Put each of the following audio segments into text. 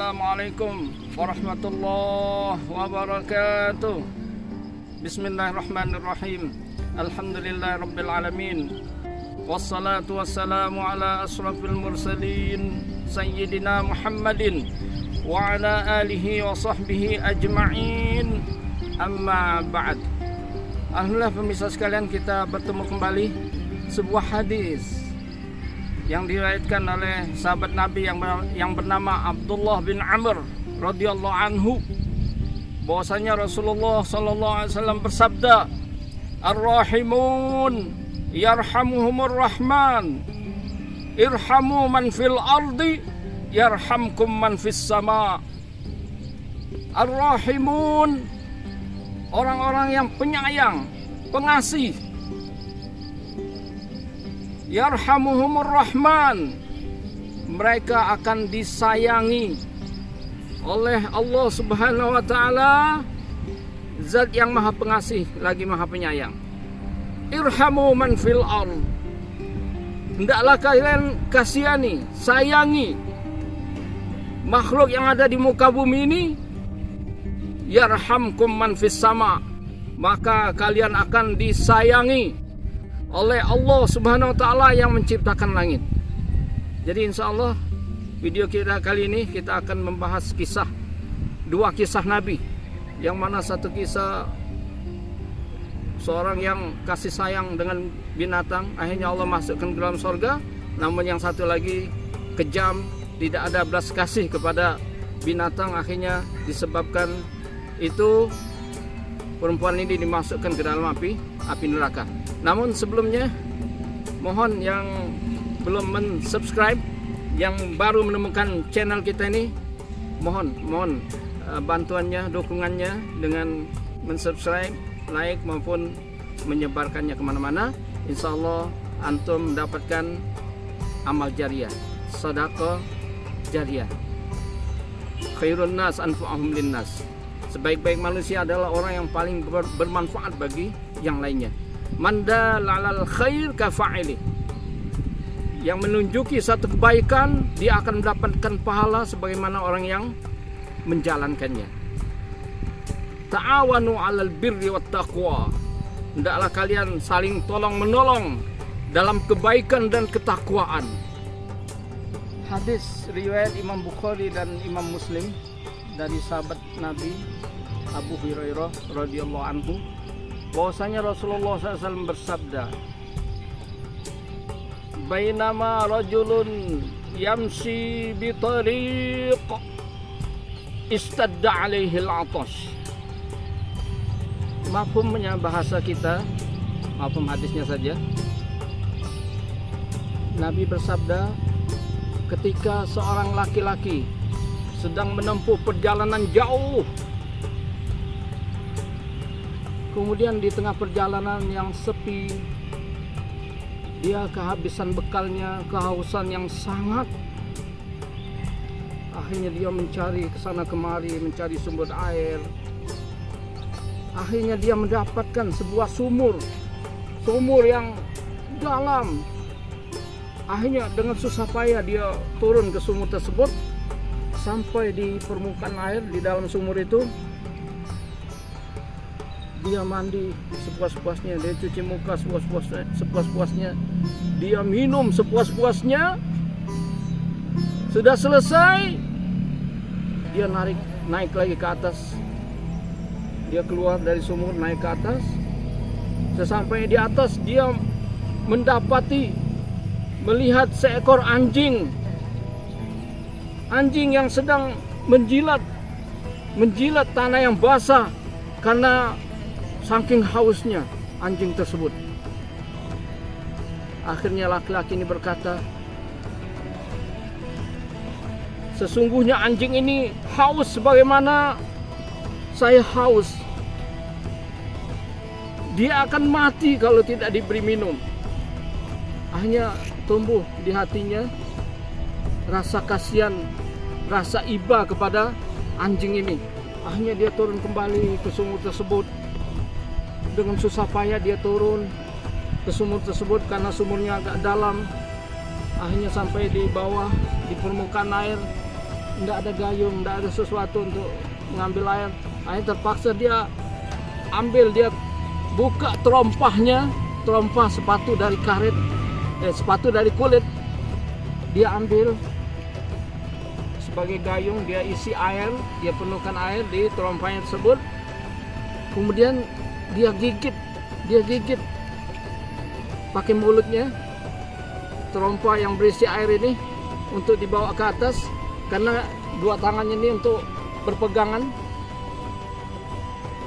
Assalamualaikum warahmatullahi wabarakatuh. Bismillahirrahmanirrahim. Alhamdulillahirabbil alamin. Wassalatu wassalamu ala asrafil mursalin sayyidina Muhammadin wa ala alihi wa sahbihi ajma'in. Amma ba'd. Alhamdulillah pemirsa sekalian, kita bertemu kembali sebuah hadis yang diriwayatkan oleh sahabat Nabi yang bernama Abdullah bin Amr radhiyallahu anhu, bahwasanya Rasulullah sallallahu alaihi wasallam bersabda, "Ar-rahimun yarhamuhumur rahman, irhamu man fil ardi yarhamkum man fis sama." Ar-rahimun, orang-orang yang penyayang, pengasih. Yarhamuhumur rahman, mereka akan disayangi oleh Allah Subhanahu wa taala, zat yang maha pengasih lagi maha penyayang. Irhamu man fil ard, hendaklah kalian kasihani, sayangi makhluk yang ada di muka bumi ini. Yarhamkum man fis sama, maka kalian akan disayangi oleh Allah Subhanahu wa taala yang menciptakan langit. Jadi insya Allah video kita kali ini kita akan membahas dua kisah Nabi, yang mana satu kisah seorang yang kasih sayang dengan binatang, akhirnya Allah masukkan ke dalam surga. Namun yang satu lagi kejam, tidak ada belas kasih kepada binatang, akhirnya disebabkan itu perempuan ini dimasukkan ke dalam api neraka. Namun sebelumnya, mohon yang belum mensubscribe, yang baru menemukan channel kita ini, mohon bantuannya, dukungannya dengan mensubscribe, like maupun menyebarkannya kemana-mana. Insya Allah antum mendapatkan amal jariah, sedekah jariah. Khairun nas anfa'uhum linnas. Sebaik-baik manusia adalah orang yang paling bermanfaat bagi yang lainnya. Mandalal khair kafa'ili, yang menunjuki satu kebaikan, dia akan mendapatkan pahala sebagaimana orang yang menjalankannya. Ta'awanu 'alal birri wat taqwa, hendaklah kalian saling tolong menolong dalam kebaikan dan ketakwaan. Hadis riwayat Imam Bukhari dan Imam Muslim dari sahabat Nabi Abu Hurairah radhiyallahu anhu, bahwasanya Rasulullah SAW bersabda, "Bainama rajulun yamshi bi tariq istadda alaihi al-'atash." Mafhumnya bahasa kita, mafhum hadisnya saja. Nabi bersabda, ketika seorang laki-laki sedang menempuh perjalanan jauh, kemudian di tengah perjalanan yang sepi, dia kehabisan bekalnya, kehausan yang sangat. Akhirnya dia mencari kesana kemari, mencari sumber air. Akhirnya dia mendapatkan sebuah sumur yang dalam. Akhirnya dengan susah payah dia turun ke sumur tersebut. Sampai di permukaan air di dalam sumur itu, dia mandi sepuas-puasnya, dia cuci muka sepuas-puasnya, dia minum sepuas-puasnya. Sudah selesai, dia naik lagi ke atas. Dia keluar dari sumur, naik ke atas. Sesampainya di atas, dia melihat seekor anjing yang sedang menjilat tanah yang basah karena saking hausnya anjing tersebut. Akhirnya laki-laki ini berkata, "Sesungguhnya anjing ini haus sebagaimana saya haus. Dia akan mati kalau tidak diberi minum." Akhirnya tumbuh di hatinya rasa kasihan, rasa iba kepada anjing ini. Akhirnya dia turun kembali ke sumur tersebut. Dengan susah payah dia turun ke sumur tersebut karena sumurnya agak dalam. Akhirnya sampai di bawah, di permukaan air, tidak ada gayung, tidak ada sesuatu untuk mengambil air. Akhirnya terpaksa dia ambil, dia buka terompahnya, terompah sepatu dari karet, sepatu dari kulit, dia ambil sebagai gayung, dia isi air, dia penuhkan air di terompahnya tersebut. Kemudian dia gigit pakai mulutnya terompah yang berisi air ini untuk dibawa ke atas, karena dua tangannya ini untuk berpegangan.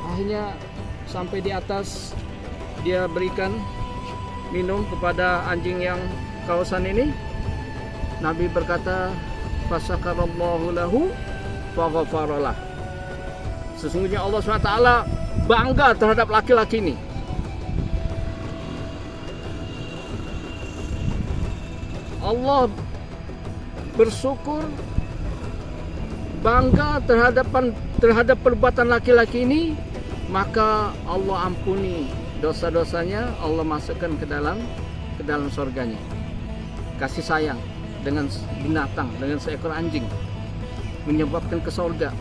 Akhirnya sampai di atas, dia berikan minum kepada anjing yang kausan ini. Nabi berkata, fasakarallahu lahu faghafaralah. Sesungguhnya Allah SWT bangga terhadap laki-laki ini. Allah bersyukur, bangga terhadap perbuatan laki-laki ini, maka Allah ampuni dosa-dosanya, Allah masukkan ke dalam surganya. Kasih sayang dengan binatang, dengan seekor anjing menyebabkan ke surga.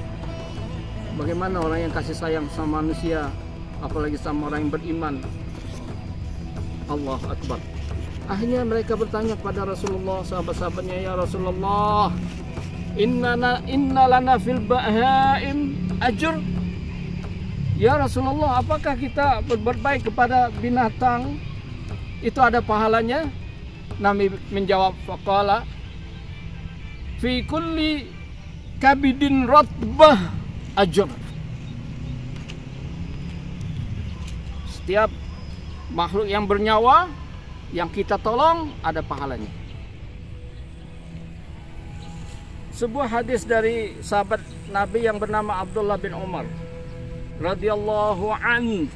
Bagaimana orang yang kasih sayang sama manusia, apalagi sama orang yang beriman? Allahu Akbar. Akhirnya mereka bertanya kepada Rasulullah, sahabat-sahabatnya, ya Rasulullah, inna lana fil bahaim ajr. Ya Rasulullah, apakah kita berbuat baik kepada binatang itu ada pahalanya? Nabi menjawab, faqala fi kulli kabidin ratbah ajr. Setiap makhluk yang bernyawa yang kita tolong ada pahalanya. Sebuah hadis dari sahabat Nabi yang bernama Abdullah bin Umar radhiyallahu an,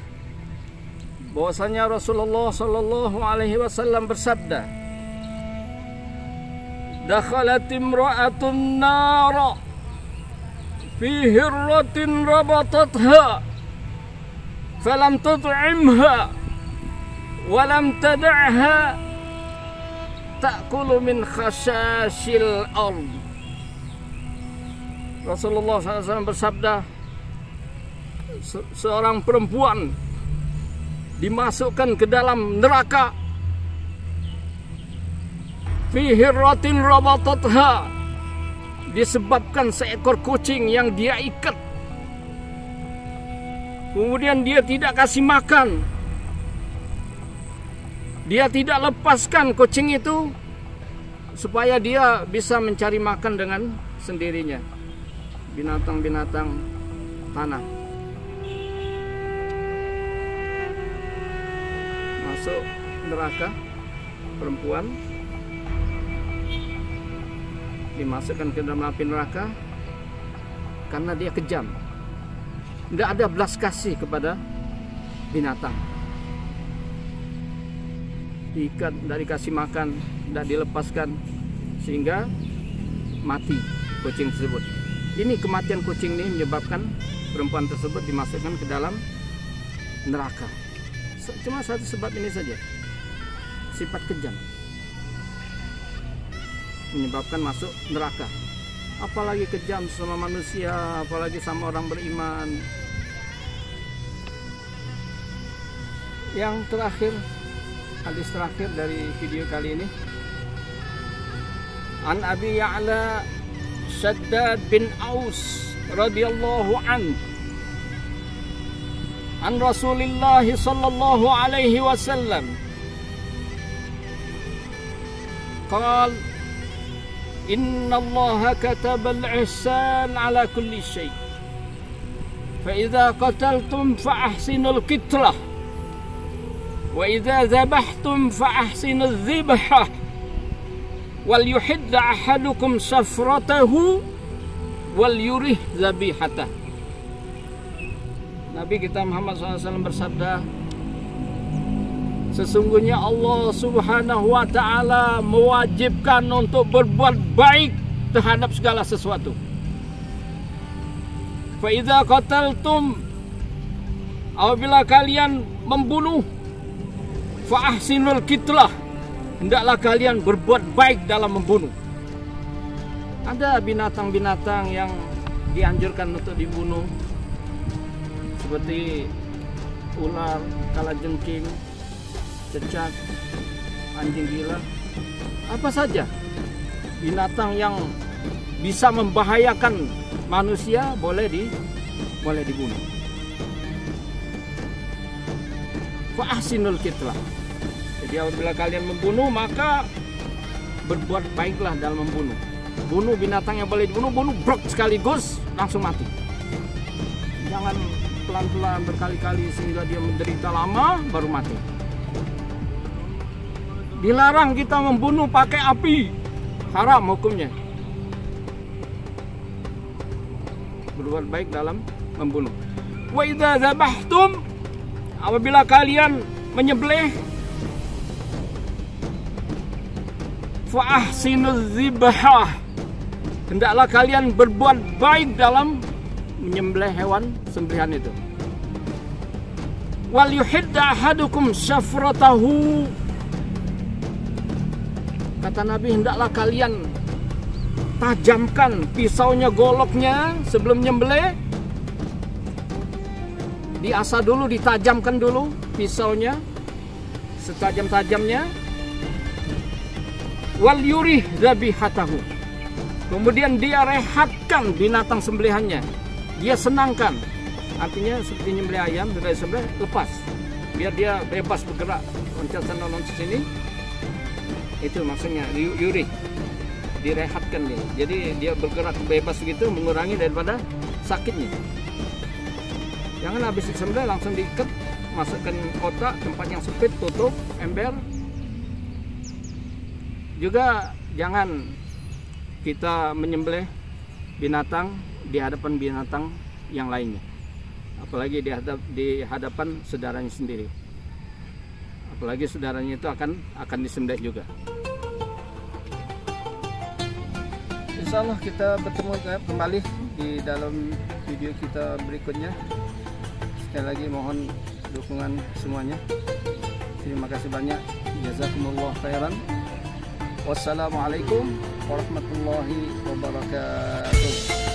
bahwasanya Rasulullah sallallahu alaihi wasallam bersabda, dakhalat imra'atun nara fi hirratin rabatatha falam tut'imha walam tada'ha ta'kulu min khashashil ard. Rasulullah SAW bersabda, seorang perempuan dimasukkan ke dalam neraka fi hirratin rabatatha, disebabkan seekor kucing yang dia ikat, kemudian dia tidak kasih makan, dia tidak lepaskan kucing itu supaya dia bisa mencari makan dengan sendirinya, binatang-binatang tanah. Masuk neraka, perempuan dimasukkan ke dalam api neraka karena dia kejam, tidak ada belas kasih kepada binatang. Diikat, tidak dikasih makan, tidak dilepaskan, sehingga mati kucing tersebut. Ini kematian kucing ini menyebabkan perempuan tersebut dimasukkan ke dalam neraka. Cuma satu sebab ini saja, sifat kejam, menyebabkan masuk neraka. Apalagi kejam sama manusia, apalagi sama orang beriman. Yang terakhir, hadis terakhir dari video kali ini, an Abi Ya'la Shaddad bin Aus radhiyallahu an Rasulillah sallallahu alaihi wasallam qala inna Allah kataba al-ihsan ala kulli shay fa idza qataltum fa ahsinul qitlah wa idza dhabhtum fa ahsinuz dhibhah wal yuhidda ahadukum safratahu wal yurih zabihata. Nabi kita Muhammad SAW bersabda, sesungguhnya Allah Subhanahu wa ta'ala mewajibkan untuk berbuat baik terhadap segala sesuatu. Fa idza qataltum, apabila kalian membunuh, fa ahsinul qitlah, hendaklah kalian berbuat baik dalam membunuh. Ada binatang-binatang yang dianjurkan untuk dibunuh, seperti ular, kalajengking, cecak, anjing gila. Apa saja binatang yang bisa membahayakan manusia boleh dibunuh. Fa ahsinul qitlah. Jadi apabila kalian membunuh, maka berbuat baiklah dalam membunuh. Bunuh binatang yang boleh dibunuh, bunuh brok sekaligus, langsung mati. Jangan pelan-pelan berkali-kali sehingga dia menderita lama baru mati. Dilarang kita membunuh pakai api, haram hukumnya. Berbuat baik dalam membunuh. Wa idza dzabhtum, apabila kalian menyembelih, fa ahsinuz dzibhah, hendaklah kalian berbuat baik dalam menyembelih hewan sembelihan itu. Wal yuhidda ahadukum syafratahu, kata Nabi, hendaklah kalian tajamkan pisaunya, goloknya sebelum nyembelih. Diasah dulu, ditajamkan dulu pisaunya setajam-tajamnya. Wal yurih dzabihatahu, kemudian dia rehatkan binatang sembelihannya, dia senangkan. Artinya seperti nyembelih ayam, sudah disembelih, lepas, biar dia bebas bergerak, loncat sana loncat sini. Itu maksudnya yurih, direhatkan dia. Jadi dia bergerak bebas gitu, mengurangi daripada sakitnya. Jangan habis disembelih langsung diikat, masukkan kotak, tempat yang sempit, tutup, ember. Juga jangan kita menyembelih binatang di hadapan binatang yang lainnya, apalagi di hadapan saudaranya sendiri. Apalagi saudaranya itu akan disembelih juga. Insya Allah kita bertemu kembali di dalam video kita berikutnya. Sekali lagi mohon dukungan semuanya. Terima kasih banyak. Jazakumullah khairan. Wassalamualaikum warahmatullahi wabarakatuh.